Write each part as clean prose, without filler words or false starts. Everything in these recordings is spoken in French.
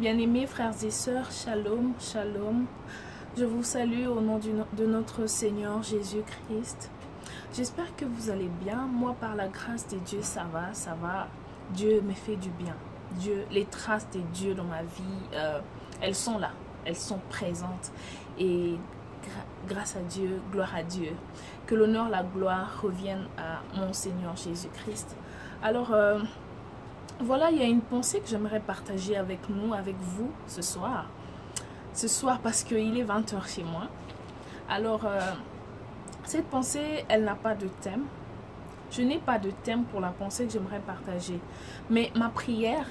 Bien-aimés frères et sœurs, shalom, shalom. Je vous salue au nom de notre Seigneur Jésus-Christ. J'espère que vous allez bien. Moi, par la grâce de Dieu, ça va. Dieu me fait du bien. Les traces de Dieu dans ma vie, elles sont là. Elles sont présentes. Et grâce à Dieu, gloire à Dieu. Que l'honneur, la gloire reviennent à mon Seigneur Jésus-Christ. Alors, voilà, il y a une pensée que j'aimerais partager avec vous ce soir. Ce soir parce qu'il est 20 h chez moi. Alors, cette pensée, elle n'a pas de thème. Je n'ai pas de thème pour la pensée que j'aimerais partager. Mais ma prière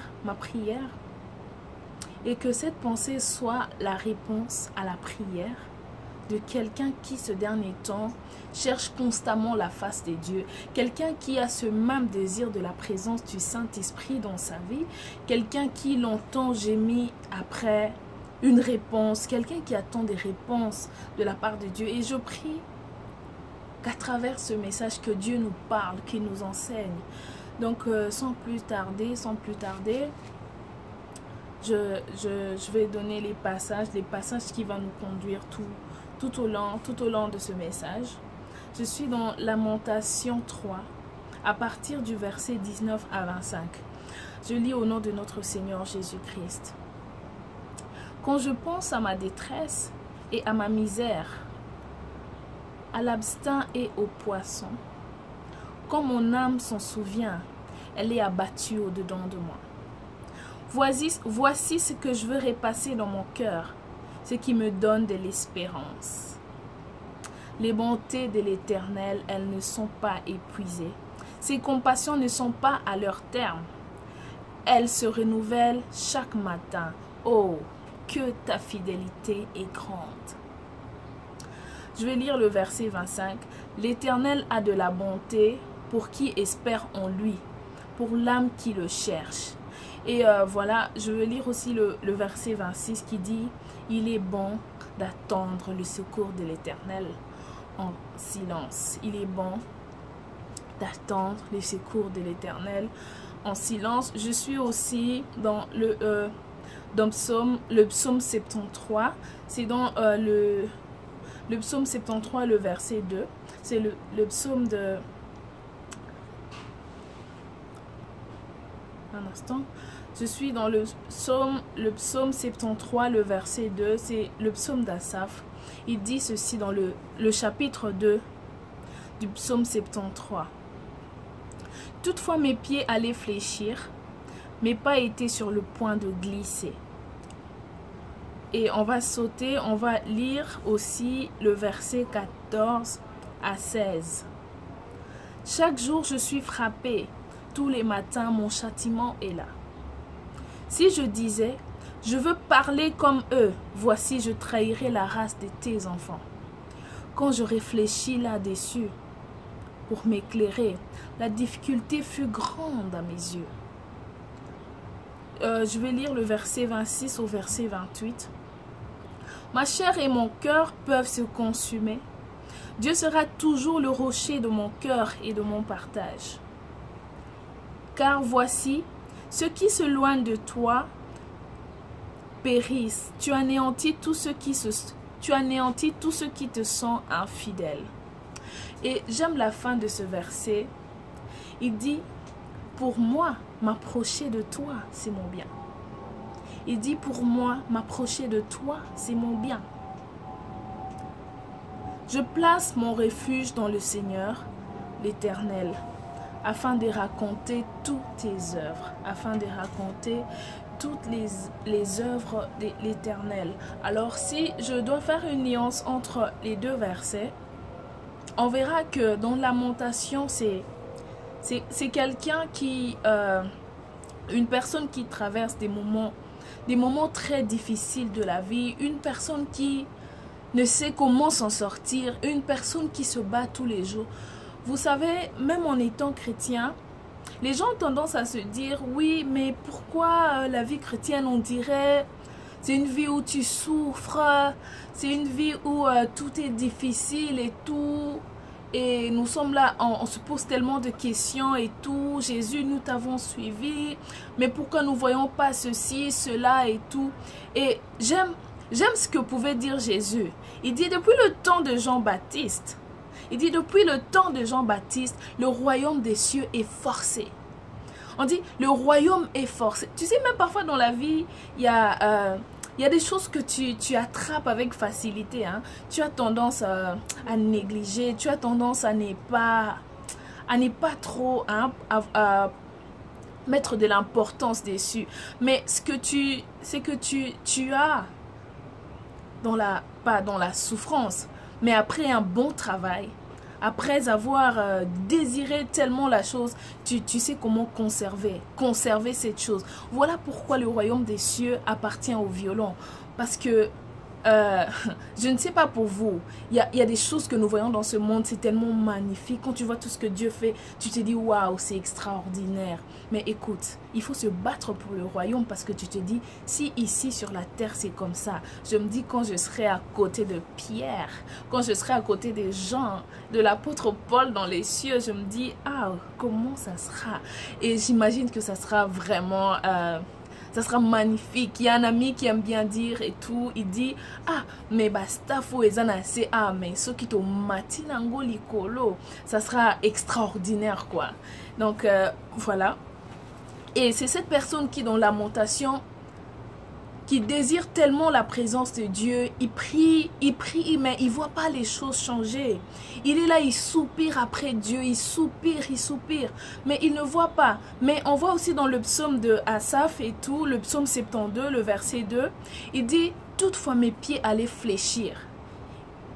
est que cette pensée soit la réponse à la prière de quelqu'un qui, ce dernier temps, cherche constamment la face de Dieu. Quelqu'un qui a ce même désir de la présence du Saint-Esprit dans sa vie. Quelqu'un qui longtemps gémit après une réponse. Quelqu'un qui attend des réponses de la part de Dieu. Et je prie qu'à travers ce message, que Dieu nous parle, qu'il nous enseigne. Donc, sans plus tarder, je vais donner les passages qui vont nous conduire tout au long de ce message. Je suis dans Lamentation 3, à partir du verset 19 à 25. Je lis au nom de notre Seigneur Jésus-Christ. Quand je pense à ma détresse et à ma misère, à l'abstin et au poisson, quand mon âme s'en souvient, elle est abattue au-dedans de moi. Voici ce que je veux repasser dans mon cœur, ce qui me donne de l'espérance. Les bontés de l'Éternel, elles ne sont pas épuisées. Ses compassions ne sont pas à leur terme. Elles se renouvellent chaque matin. Oh, que ta fidélité est grande. Je vais lire le verset 25. L'Éternel a de la bonté pour qui espère en lui, pour l'âme qui le cherche. Et voilà, je vais lire aussi le verset 26 qui dit « Il est bon d'attendre le secours de l'Éternel en silence. » Il est bon d'attendre le secours de l'Éternel en silence. Je suis aussi dans le psaume 73. C'est dans le psaume 73, le verset 2. C'est le psaume de... Un instant. Je suis dans le psaume 73, le verset 2. C'est le psaume d'Asaph. Il dit ceci dans le chapitre 2 du psaume 73. Toutefois mes pieds allaient fléchir, mes pas étaient sur le point de glisser. Et on va sauter, on va lire aussi le verset 14 à 16. Chaque jour je suis frappé, tous les matins mon châtiment est là. Si je disais, je veux parler comme eux, voici je trahirai la race de tes enfants. Quand je réfléchis là-dessus, pour m'éclairer, la difficulté fut grande à mes yeux. Je vais lire le verset 26 au verset 28. Ma chair et mon cœur peuvent se consumer. Dieu sera toujours le rocher de mon cœur et de mon partage. Car voici, ceux qui se loignent de toi périssent. Tu anéantis tous ceux qui te sont infidèles. Et j'aime la fin de ce verset. Il dit, pour moi, m'approcher de toi, c'est mon bien. Il dit, pour moi, m'approcher de toi, c'est mon bien. Je place mon refuge dans le Seigneur, l'Éternel, afin de raconter toutes tes œuvres, afin de raconter toutes les œuvres de l'Éternel. Alors, si je dois faire une nuance entre les deux versets, on verra que dans Lamentation, c'est quelqu'un qui, une personne qui traverse des moments très difficiles de la vie, une personne qui ne sait comment s'en sortir, une personne qui se bat tous les jours. Vous savez, même en étant chrétien, les gens ont tendance à se dire, oui, mais pourquoi la vie chrétienne, on dirait, c'est une vie où tu souffres, c'est une vie où tout est difficile et tout. et nous sommes là, on se pose tellement de questions et tout. Jésus, nous t'avons suivi, mais pourquoi nous ne voyons pas ceci, cela et tout. Et j'aime ce que pouvait dire Jésus. Il dit depuis le temps de Jean-Baptiste, le royaume des cieux est forcé. On dit, le royaume est forcé. Tu sais, même parfois dans la vie, il y a des choses que tu attrapes avec facilité. Hein. Tu as tendance à négliger, tu as tendance à ne pas trop à mettre de l'importance dessus. Mais ce que tu as, pas dans la souffrance, mais après un bon travail, après avoir désiré tellement la chose, tu sais comment conserver cette chose. Voilà pourquoi le royaume des cieux appartient aux violents. Parce que, je ne sais pas pour vous, il y a des choses que nous voyons dans ce monde, c'est tellement magnifique. Quand tu vois tout ce que Dieu fait, tu te dis, waouh, c'est extraordinaire. Mais écoute, il faut se battre pour le royaume parce que tu te dis, si ici sur la terre c'est comme ça, je me dis quand je serai à côté de Pierre, quand je serai à côté des gens, de l'apôtre Paul dans les cieux, je me dis, ah, comment ça sera? Et j'imagine que ça sera vraiment... ça sera magnifique. Il y a un ami qui aime bien dire et tout. Il dit, ah, mais basta fo ezanase, ah, mais ce qui te matinango likolo, ça sera extraordinaire, quoi. Donc, voilà. Et c'est cette personne qui, dans lamentation, qui désire tellement la présence de Dieu, il prie, mais il ne voit pas les choses changer. Il est là, il soupire après Dieu, il soupire, mais il ne voit pas. Mais on voit aussi dans le psaume de Asaph et tout, le psaume 72, le verset 2, il dit, toutefois mes pieds allaient fléchir.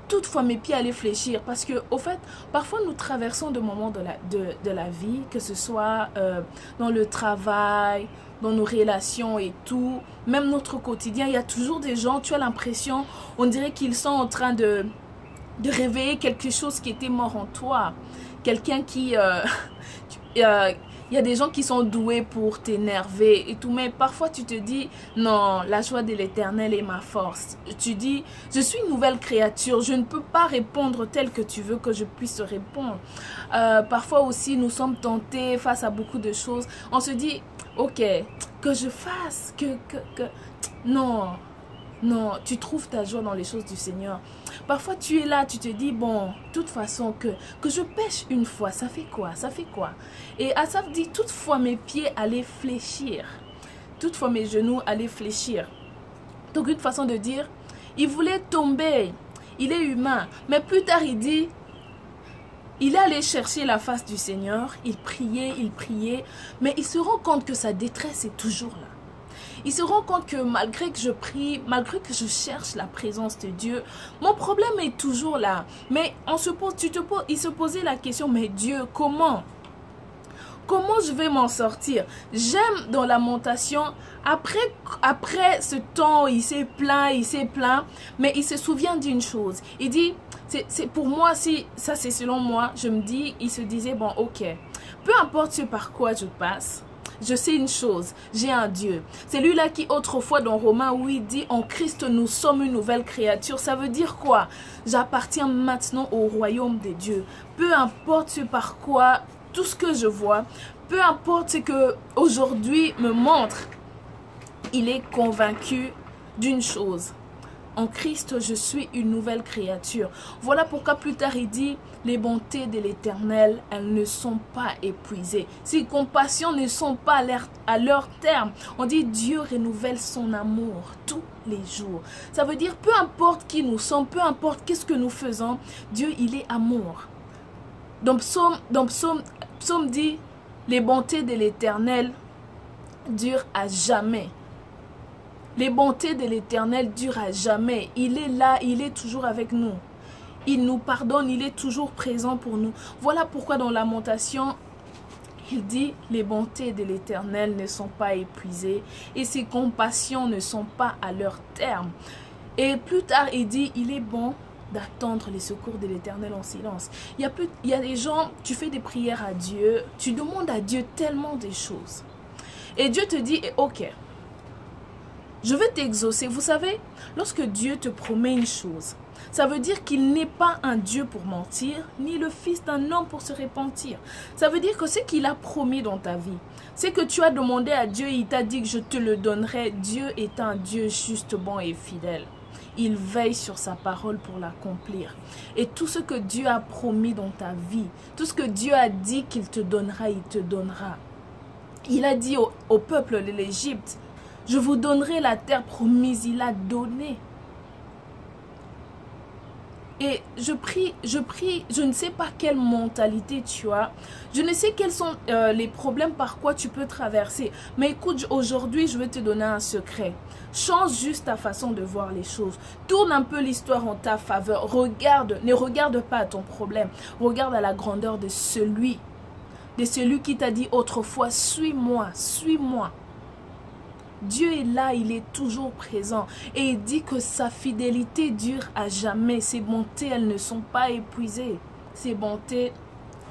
Toutefois mes pieds allaient fléchir, parce que au fait, parfois nous traversons des moments de la vie, que ce soit dans le travail, dans nos relations et tout, même notre quotidien, il y a toujours des gens, tu as l'impression, on dirait qu'ils sont en train de réveiller quelque chose qui était mort en toi. Quelqu'un qui... il y a des gens qui sont doués pour t'énerver et tout, mais parfois tu te dis, non, la joie de l'Éternel est ma force. Tu dis, je suis une nouvelle créature, je ne peux pas répondre tel que tu veux que je puisse répondre. Parfois aussi, nous sommes tentés face à beaucoup de choses. On se dit, ok, que je fasse, non, tu trouves ta joie dans les choses du Seigneur. Parfois tu es là, tu te dis, bon, de toute façon, que je pêche une fois, ça fait quoi? Et Asaph dit, toutefois mes pieds allaient fléchir, toutefois mes genoux allaient fléchir. Donc une façon de dire, il voulait tomber, il est humain, mais plus tard il dit, il est allé chercher la face du Seigneur, il priait, mais il se rend compte que sa détresse est toujours là. Il se rend compte que malgré que je prie, malgré que je cherche la présence de Dieu, mon problème est toujours là. Mais il se posait la question, mais Dieu, comment je vais m'en sortir? J'aime dans la lamentation, après ce temps, il s'est plaint, mais il se souvient d'une chose. Il dit, c'est pour moi, si ça c'est selon moi, je me dis, il se disait, bon ok, peu importe ce par quoi je passe, je sais une chose, j'ai un Dieu. C'est lui-là qui autrefois dans Romains où il dit, en Christ nous sommes une nouvelle créature. Ça veut dire quoi? J'appartiens maintenant au royaume des dieux. Peu importe ce par quoi, tout ce que je vois, peu importe ce que aujourd'hui me montre, il est convaincu d'une chose. En Christ, je suis une nouvelle créature. Voilà pourquoi plus tard il dit, les bontés de l'Éternel, elles ne sont pas épuisées. Ses compassions ne sont pas à leur terme. On dit, Dieu renouvelle son amour tous les jours. Ça veut dire, peu importe qui nous sommes, peu importe qu'est-ce que nous faisons, Dieu, il est amour. Donc Psaume dit, les bontés de l'Éternel durent à jamais. Les bontés de l'Éternel durent à jamais. Il est là, il est toujours avec nous. Il nous pardonne, il est toujours présent pour nous. Voilà pourquoi dans la lamentation, il dit, les bontés de l'Éternel ne sont pas épuisées et ses compassions ne sont pas à leur terme. Et plus tard, il dit, il est bon d'attendre les secours de l'Éternel en silence. Il y a des gens, tu fais des prières à Dieu, tu demandes à Dieu tellement de choses. Et Dieu te dit, ok, je vais t'exaucer. Vous savez, lorsque Dieu te promet une chose, Ça veut dire qu'il n'est pas un Dieu pour mentir, ni le fils d'un homme pour se repentir. Ça veut dire que ce qu'il a promis dans ta vie, c'est que tu as demandé à Dieu et il t'a dit que je te le donnerai. Dieu est un Dieu juste, bon et fidèle. Il veille sur sa parole pour l'accomplir. Et tout ce que Dieu a promis dans ta vie, tout ce que Dieu a dit qu'il te donnera, il te donnera. Il a dit au peuple de l'Égypte, je vous donnerai la terre promise, il a donné. Et je prie, je ne sais pas quelle mentalité tu as. Je ne sais quels sont les problèmes par quoi tu peux traverser. Mais écoute, aujourd'hui, je vais te donner un secret. Change juste ta façon de voir les choses. Tourne un peu l'histoire en ta faveur. Regarde, ne regarde pas à ton problème. Regarde à la grandeur de celui qui t'a dit autrefois, suis-moi, suis-moi. Dieu est là, il est toujours présent et il dit que sa fidélité dure à jamais. Ses bontés, elles ne sont pas épuisées. Ses bontés,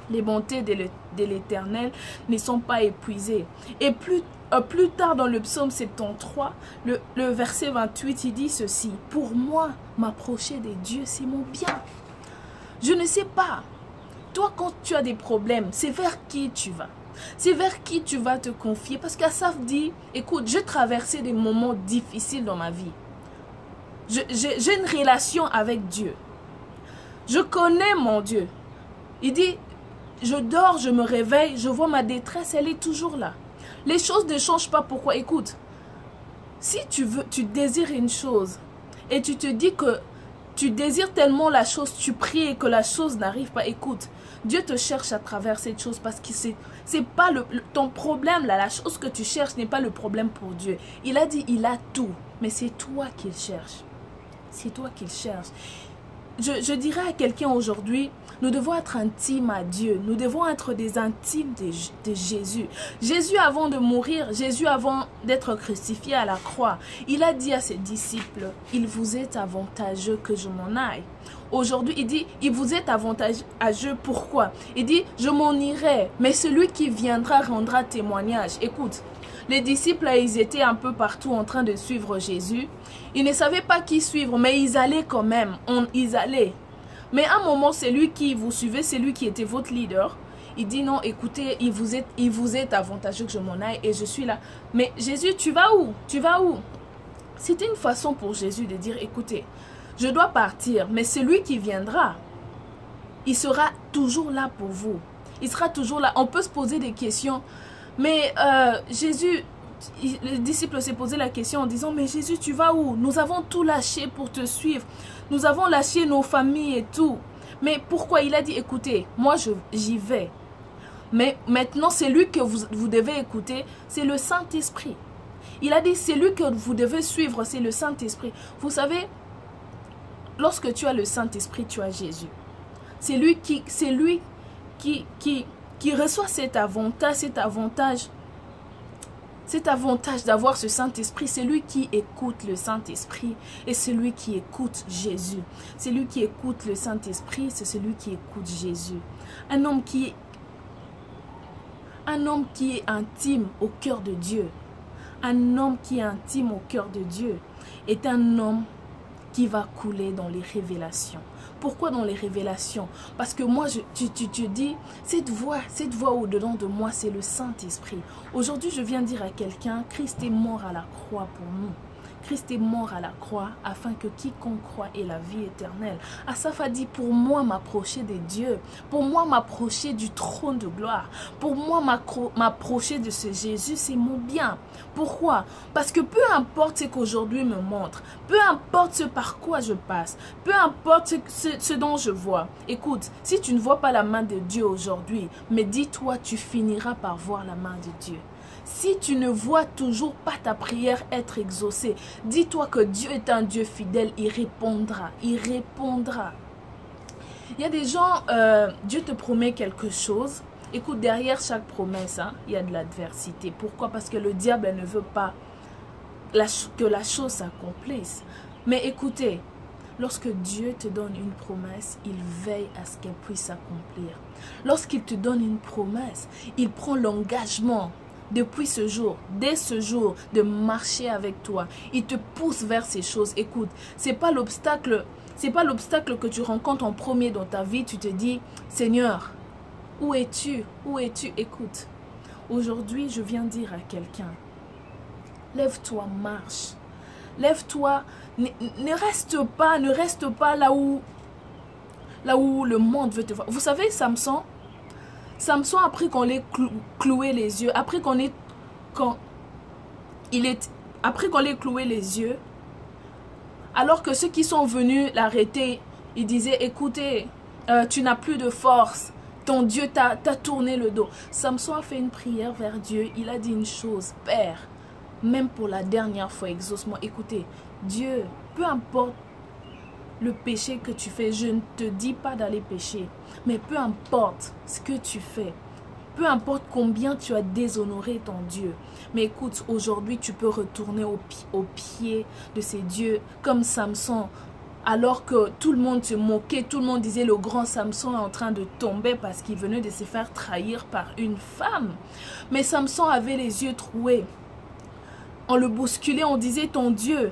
les bontés de l'Éternel ne sont pas épuisées. Et plus tard dans le psaume 73, le verset 28, il dit ceci. Pour moi, m'approcher des dieux, c'est mon bien. Je ne sais pas. Toi, quand tu as des problèmes, c'est vers qui tu vas? C'est vers qui tu vas te confier? Parce qu'Asaph dit, écoute, j'ai traversé des moments difficiles dans ma vie. J'ai une relation avec Dieu. Je connais mon Dieu. Il dit, je dors, je me réveille, je vois ma détresse, elle est toujours là. Les choses ne changent pas. Pourquoi? Écoute, si tu désires une chose et tu te dis que tu désires tellement la chose, tu pries et que la chose n'arrive pas, écoute, Dieu te cherche à travers cette chose parce que c'est pas ton problème là, la chose que tu cherches n'est pas le problème pour Dieu. Il a dit, il a tout, mais c'est toi qu'il cherche. C'est toi qu'il cherche. Je dirais à quelqu'un aujourd'hui, nous devons être intimes à Dieu. Nous devons être des intimes de Jésus. Jésus avant de mourir, Jésus avant d'être crucifié à la croix, il a dit à ses disciples, il vous est avantageux que je m'en aille. Aujourd'hui, il dit, il vous est avantageux. Pourquoi? Il dit, je m'en irai, mais celui qui viendra rendra témoignage. Écoute, les disciples, ils étaient un peu partout en train de suivre Jésus. Ils ne savaient pas qui suivre, mais ils allaient quand même. Ils allaient. Mais à un moment, c'est lui qui vous suivait, c'est lui qui était votre leader. Il dit non, écoutez, il vous est avantageux que je m'en aille et je suis là. Mais Jésus, tu vas où? Tu vas où? C'était une façon pour Jésus de dire, écoutez, je dois partir, mais celui qui viendra, il sera toujours là pour vous. Il sera toujours là. On peut se poser des questions. Mais Jésus, le disciple s'est posé la question en disant, mais Jésus, tu vas où? Nous avons tout lâché pour te suivre. Nous avons lâché nos familles et tout. Mais pourquoi? Il a dit, écoutez, moi j'y vais. Mais maintenant, c'est lui que vous devez écouter, c'est le Saint-Esprit. Il a dit, c'est lui que vous devez suivre, c'est le Saint-Esprit. Vous savez, lorsque tu as le Saint-Esprit, tu as Jésus. C'est lui qui reçoit cet avantage d'avoir ce Saint-Esprit. C'est lui qui écoute le Saint-Esprit et c'est lui qui écoute Jésus. C'est lui qui écoute le Saint-Esprit, c'est celui qui écoute Jésus. Un homme qui est intime au cœur de Dieu. Un homme qui est intime au cœur de Dieu est un homme qui va couler dans les révélations. Pourquoi dans les révélations? Parce que moi, tu dis, cette voix au-dedans de moi, c'est le Saint-Esprit. Aujourd'hui, je viens dire à quelqu'un, Christ est mort à la croix pour nous. Christ est mort à la croix afin que quiconque croit ait la vie éternelle. Asaph a dit, pour moi m'approcher des dieux, pour moi m'approcher du trône de gloire, pour moi m'approcher de ce Jésus, c'est mon bien. Pourquoi? Parce que peu importe ce qu'aujourd'hui me montre, peu importe ce par quoi je passe, peu importe ce dont je vois. Écoute, si tu ne vois pas la main de Dieu aujourd'hui, mais dis-toi, tu finiras par voir la main de Dieu. Si tu ne vois toujours pas ta prière être exaucée, dis-toi que Dieu est un Dieu fidèle, il répondra, il répondra. Il y a des gens, Dieu te promet quelque chose. Écoute, derrière chaque promesse, il y a de l'adversité. Pourquoi? Parce que le diable ne veut pas que la chose s'accomplisse. Mais écoutez, lorsque Dieu te donne une promesse, il veille à ce qu'elle puisse s'accomplir. Lorsqu'il te donne une promesse, il prend l'engagement depuis ce jour, dès ce jour, de marcher avec toi. Il te pousse vers ces choses. Écoute, c'est pas l'obstacle c'est pas l'obstacle que tu rencontres en premier dans ta vie. Tu te dis, Seigneur, où es-tu? Où es-tu? Écoute, aujourd'hui, je viens dire à quelqu'un, lève-toi, marche. Lève-toi, ne reste pas là où le monde veut te voir. Vous savez, Samson après qu'on l'ait cloué les yeux, après qu'on l'ait cloué les yeux, alors que ceux qui sont venus l'arrêter, ils disaient, écoutez, tu n'as plus de force, ton Dieu t'a tourné le dos. Samson a fait une prière vers Dieu, il a dit une chose, Père, même pour la dernière fois, exauce-moi. Écoutez, Dieu, peu importe le péché que tu fais, je ne te dis pas d'aller pécher, mais peu importe ce que tu fais, peu importe combien tu as déshonoré ton Dieu, mais écoute, aujourd'hui tu peux retourner au pied de ces dieux comme Samson, alors que tout le monde se moquait, tout le monde disait le grand Samson est en train de tomber parce qu'il venait de se faire trahir par une femme. Mais Samson avait les yeux troués. On le bousculait, on disait ton Dieu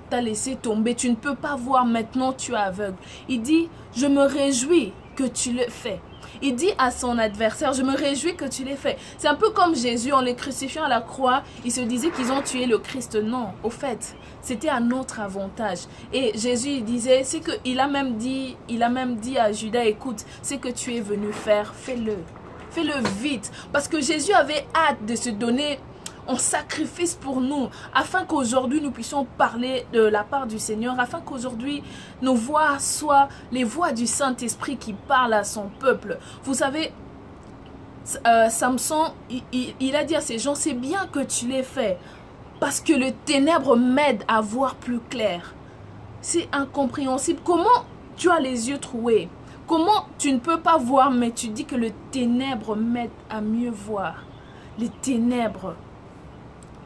t'a laissé tomber, tu ne peux pas voir, maintenant tu es aveugle. Il dit, je me réjouis que tu le fais. Il dit à son adversaire, je me réjouis que tu l'aies fait. C'est un peu comme Jésus, en les crucifiant à la croix, il se disait qu'ils ont tué le Christ. Non, au fait, c'était à notre avantage. Et Jésus il disait, c'est que il a même dit à Judas, écoute, c'est que tu es venu faire, fais-le. Fais-le vite. Parce que Jésus avait hâte de se donner en sacrifice pour nous, afin qu'aujourd'hui nous puissions parler de la part du Seigneur, afin qu'aujourd'hui nos voix soient les voix du Saint-Esprit qui parle à son peuple. Vous savez, Samson, il a dit à ces gens, c'est bien que tu l'aies fait, parce que le ténèbre m'aide à voir plus clair. C'est incompréhensible. Comment tu as les yeux troués? Comment tu ne peux pas voir, mais tu dis que le ténèbre m'aide à mieux voir? Les ténèbres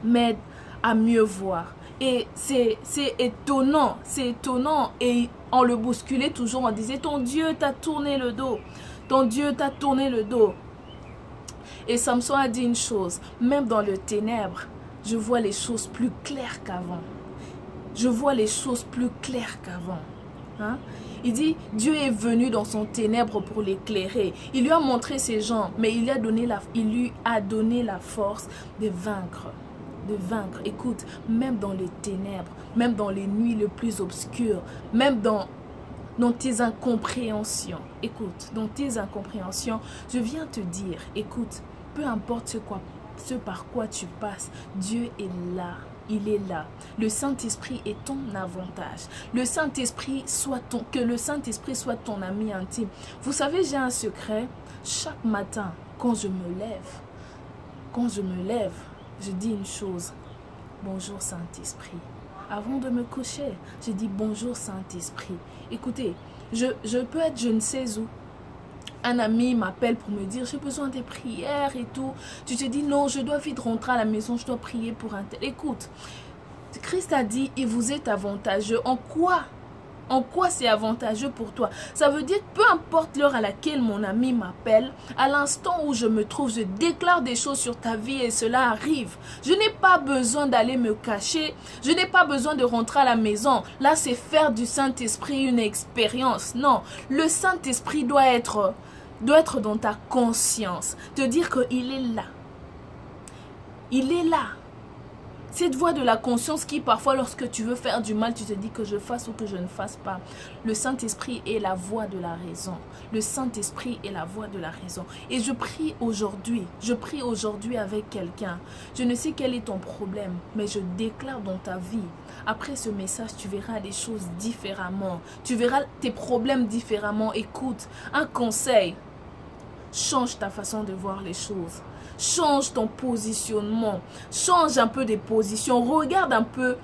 m'aide à mieux voir. Et c'est étonnant, c'est étonnant. Et on le bousculait toujours, on disait, ton Dieu t'a tourné le dos. Ton Dieu t'a tourné le dos. Et Samson a dit une chose, même dans le ténèbre, je vois les choses plus claires qu'avant. Je vois les choses plus claires qu'avant. Hein? Il dit, Dieu est venu dans son ténèbre pour l'éclairer. Il lui a montré ses gens, mais il lui a donné la force de vaincre. De vaincre. Écoute, même dans les ténèbres, même dans les nuits les plus obscures, même dans tes incompréhensions, écoute, dans tes incompréhensions, je viens te dire, écoute, peu importe ce par quoi tu passes, Dieu est là. Il est là. Le Saint-Esprit est ton avantage. Que le Saint-Esprit soit ton ami intime. Vous savez, j'ai un secret. Chaque matin, quand je me lève, je dis une chose. Bonjour Saint-Esprit. Avant de me coucher, je dis bonjour Saint-Esprit. Écoutez, je peux être je ne sais où. Un ami m'appelle pour me dire j'ai besoin des prières et tout. Tu te dis non, je dois vite rentrer à la maison, je dois prier pour un tel. Écoute, Christ a dit il vous est avantageux. En quoi c'est avantageux pour toi? Ça veut dire peu importe l'heure à laquelle mon ami m'appelle, à l'instant où je me trouve, je déclare des choses sur ta vie et cela arrive. Je n'ai pas besoin d'aller me cacher, je n'ai pas besoin de rentrer à la maison. Là, c'est faire du Saint-Esprit une expérience. Non, le Saint-Esprit doit être dans ta conscience, te dire qu'il est là. Il est là. Cette voix de la conscience qui parfois lorsque tu veux faire du mal, tu te dis que je fasse ou que je ne fasse pas. Le Saint-Esprit est la voix de la raison. Le Saint-Esprit est la voix de la raison. Et je prie aujourd'hui avec quelqu'un. Je ne sais quel est ton problème, mais je déclare dans ta vie. Après ce message, tu verras les choses différemment. Tu verras tes problèmes différemment. Écoute, un conseil. Change ta façon de voir les choses. Change ton positionnement. Change un peu des positions. Regarde un peu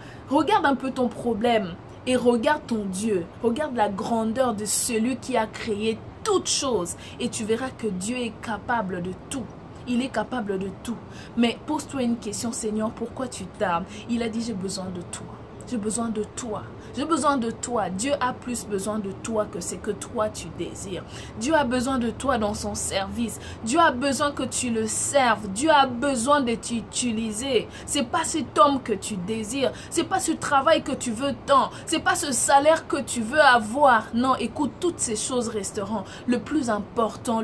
ton problème. Et regarde ton Dieu. Regarde la grandeur de celui qui a créé toutes choses. Et tu verras que Dieu est capable de tout. Il est capable de tout. Mais pose-toi une question, Seigneur, pourquoi tu tardes? Il a dit, j'ai besoin de toi. J'ai besoin de toi. J'ai besoin de toi. Dieu a plus besoin de toi que ce que toi tu désires. Dieu a besoin de toi dans son service. Dieu a besoin que tu le serves. Dieu a besoin de t'utiliser. C'est pas cet homme que tu désires. C'est pas ce travail que tu veux tant. C'est pas ce salaire que tu veux avoir. Non, écoute, toutes ces choses resteront. Le plus important,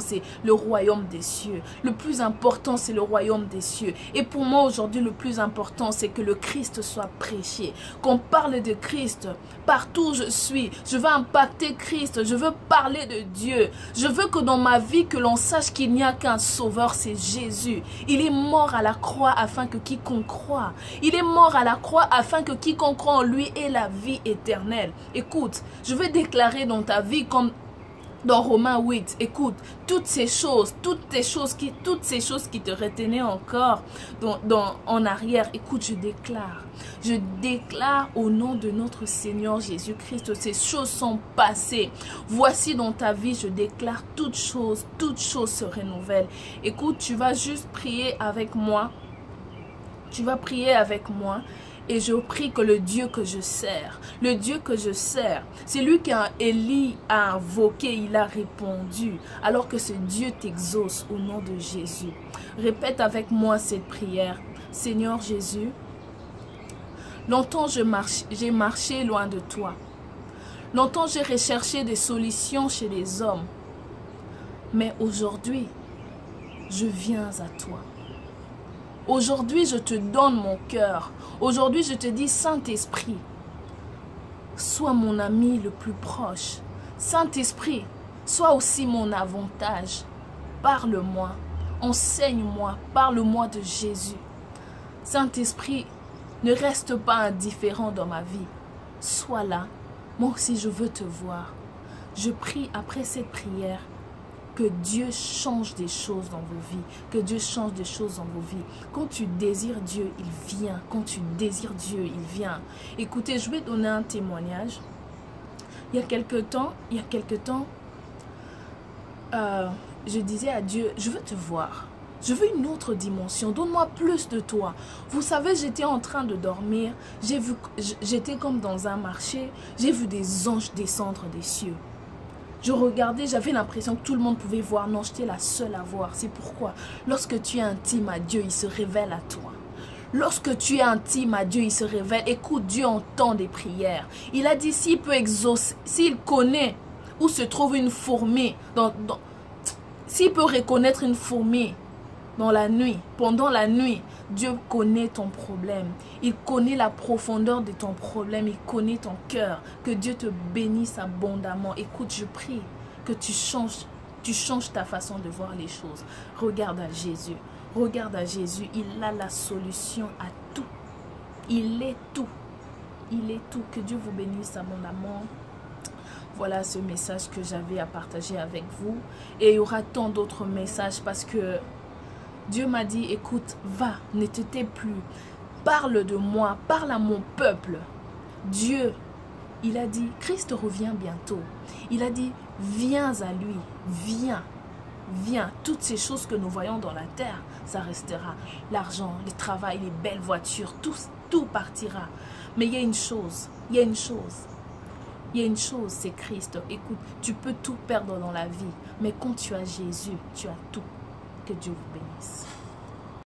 c'est le royaume des cieux. Le plus important, c'est le royaume des cieux. Et pour moi, aujourd'hui, le plus important, c'est que le Christ soit prêché. Qu'on parle de Christ partout où je suis. Je veux impacter Christ. Je veux parler de Dieu. Je veux que dans ma vie, que l'on sache qu'il n'y a qu'un sauveur, c'est Jésus. Il est mort à la croix afin que quiconque croit. Il est mort à la croix afin que quiconque croit en lui ait la vie éternelle. Écoute, je veux déclarer dans ta vie comme dans Romains 8, écoute, toutes ces choses qui te retenaient encore en arrière, écoute, je déclare au nom de notre Seigneur Jésus-Christ, ces choses sont passées. Voici dans ta vie, je déclare toutes choses se renouvellent. Écoute, tu vas juste prier avec moi. Tu vas prier avec moi. Et je prie que le Dieu que je sers, c'est lui qu'Élie a invoqué, il a répondu, alors que ce Dieu t'exauce au nom de Jésus. Répète avec moi cette prière. Seigneur Jésus, longtemps j'ai marché loin de toi. Longtemps j'ai recherché des solutions chez les hommes. Mais aujourd'hui, je viens à toi. Aujourd'hui, je te donne mon cœur. Aujourd'hui, je te dis, Saint-Esprit, sois mon ami le plus proche. Saint-Esprit, sois aussi mon avantage. Parle-moi, enseigne-moi, parle-moi de Jésus. Saint-Esprit, ne reste pas indifférent dans ma vie. Sois là, moi aussi je veux te voir. Je prie après cette prière, que Dieu change des choses dans vos vies. Que Dieu change des choses dans vos vies. Quand tu désires Dieu, il vient. Quand tu désires Dieu, il vient. Écoutez, je vais donner un témoignage. Il y a quelque temps, je disais à Dieu, je veux te voir. Je veux une autre dimension. Donne-moi plus de toi. Vous savez, j'étais en train de dormir. J'étais comme dans un marché. J'ai vu des anges descendre des cieux. Je regardais, j'avais l'impression que tout le monde pouvait voir. Non, j'étais la seule à voir. C'est pourquoi, lorsque tu es intime à Dieu, il se révèle à toi. Lorsque tu es intime à Dieu, il se révèle. Écoute, Dieu entend des prières. Il a dit, s'il peut exaucer, s'il connaît où se trouve une fourmi, s'il peut reconnaître une fourmi dans la nuit, pendant la nuit, Dieu connaît ton problème. Il connaît la profondeur de ton problème. Il connaît ton cœur. Que Dieu te bénisse abondamment. Écoute, je prie que tu changes ta façon de voir les choses. Regarde à Jésus. Regarde à Jésus. Il a la solution à tout. Il est tout. Il est tout. Que Dieu vous bénisse abondamment. Voilà ce message que j'avais à partager avec vous. Et il y aura tant d'autres messages parce que Dieu m'a dit, écoute, va, ne te tais plus. Parle de moi, parle à mon peuple. Dieu, il a dit, Christ revient bientôt. Il a dit, viens à lui, viens, viens. Toutes ces choses que nous voyons dans la terre, ça restera. L'argent, le travail, les belles voitures, tout partira. Mais il y a une chose, c'est Christ. Écoute, tu peux tout perdre dans la vie, mais quand tu as Jésus, tu as tout. Que Dieu vous bénisse.